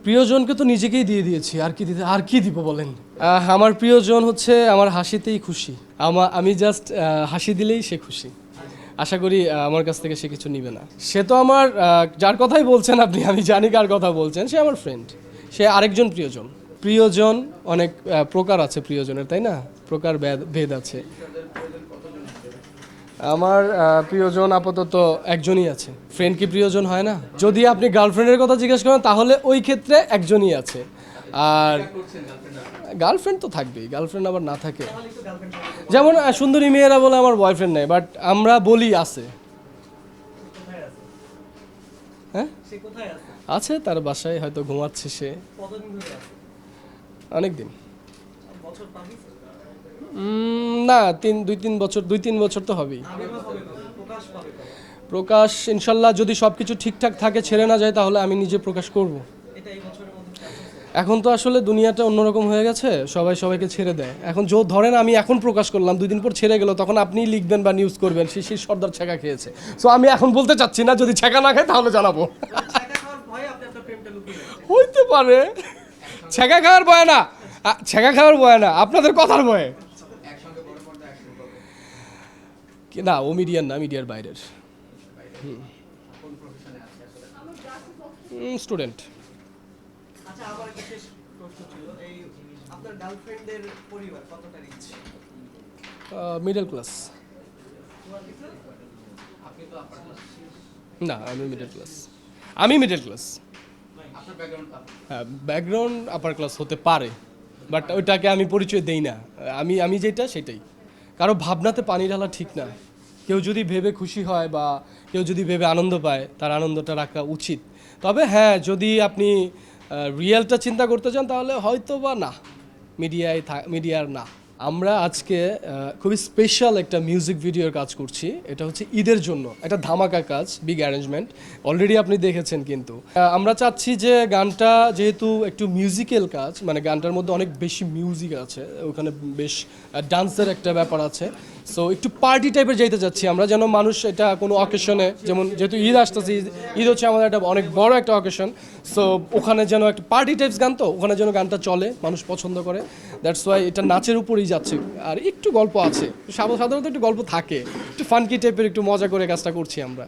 প্রিয়জনকে তো নিজেকেই দিয়ে দিয়েছি, আর কি দিব বলেন। আমার প্রিয়জন হচ্ছে আমার হাসিতেই খুশি। আমি জাস্ট হাসি দিলেই সে খুশি। আশা করি আমার কাছ থেকে সে কিছু নিবে না। সে তো আমার যার কথাই বলছেন আপনি, আমি জানি কার কথা বলছেন, সে আমার ফ্রেন্ড। সে আরেকজন প্রিয়জন। প্রিয়জন অনেক প্রকার আছে প্রিয়জনের, তাই না? প্রকার ভেদ আছে। আমার প্রিয়জন আপাতত একজনই আছে। ফ্রেন্ড কি প্রিয়জন হয় না? যদি আপনি গার্লফ্রেন্ডের কথা জিজ্ঞেস করেন তাহলে ওই ক্ষেত্রে একজনই আছে। আর গার্লফ্রেন্ড তো থাকবেই, গার্লফ্রেন্ড আবার না থাকে। যেমন সুন্দরী মেয়েরা বলে আমার বয়ফ্রেন্ড নেই, বাট আমরা বলি আছে। হ্যাঁ, আছে, তার বাসায় হয়তো ঘুমাচ্ছে সে। অনেক দিন না, 2-3 বছর তো হবেই। প্রকাশ ইনশাল্লাহ যদি সব কিছু ঠিকঠাক থাকে, ছেড়ে না যায়, তাহলে আমি নিজে প্রকাশ করব। এখন তো আসলে দুনিয়াটা অন্যরকম হয়ে গেছে, সবাই সবাইকে ছেড়ে দেয়। এখন ধরেন আমি এখন প্রকাশ করলাম, 2 দিন পর ছেড়ে গেল, তখন আপনিই লিখবেন বা নিউজ করবেন শিশির সর্দার ছ্যাঁকা খেয়েছে। সো আমি এখন বলতে চাচ্ছি না, যদি ছ্যাঁকা না খায় তাহলে জানাবো। হইতে পারে। ছ্যাঁকা খাওয়ার ভয় না, ছ্যাঁকা খাওয়ার ভয় না, আপনাদের কথার ভয়ে। না, ও মিডিয়ার না, মিডিয়ার বাইরের। স্টুডেন্ট। Middle class. না, আমি মিডল ক্লাস। হ্যাঁ, ব্যাকগ্রাউন্ড আপার ক্লাস হতে পারে, বাট ওইটাকে আমি পরিচয় দেই না। আমি যেটা সেটাই। কারো ভাবনাতে পানি ঢালা ঠিক না। কেউ যদি ভেবে খুশি হয় বা কেউ যদি ভেবে আনন্দ পায়, তার আনন্দটা রাখা উচিত। তবে হ্যাঁ, যদি আপনি রিয়েলটা চিন্তা করতে চান তাহলে হয়তো বা না, মিডিয়ার না। আমরা আজকে খুবই স্পেশাল একটা মিউজিক ভিডিওর কাজ করছি। এটা হচ্ছে ঈদের জন্য একটা ধামাকা কাজ, বিগ অ্যারেঞ্জমেন্ট। অলরেডি আপনি দেখেছেন। কিন্তু আমরা চাচ্ছি যে গানটা যেহেতু একটু মিউজিক্যাল কাজ, মানে গানটার মধ্যে অনেক বেশি মিউজিক আছে, ওখানে বেশ ডান্সের একটা ব্যাপার আছে। সো একটু পার্টি টাইপের যাইতে চাচ্ছি আমরা, যেন মানুষ এটা কোনো অকেশনে, যেমন যেহেতু ঈদ আসতেছে, ঈদ হচ্ছে আমাদের একটা অনেক বড় একটা অকেশন। সো ওখানে যেন একটা পার্টি টাইপস গান, তো ওখানে যেন গানটা চলে, মানুষ পছন্দ করে। দ্যাটস ওয়াই এটা নাচের উপরেই যাচ্ছে। আর একটু গল্প আছে, সাধারণত একটু গল্প থাকে, একটু ফানকি টাইপের, একটু মজা করে কাজটা করছি আমরা।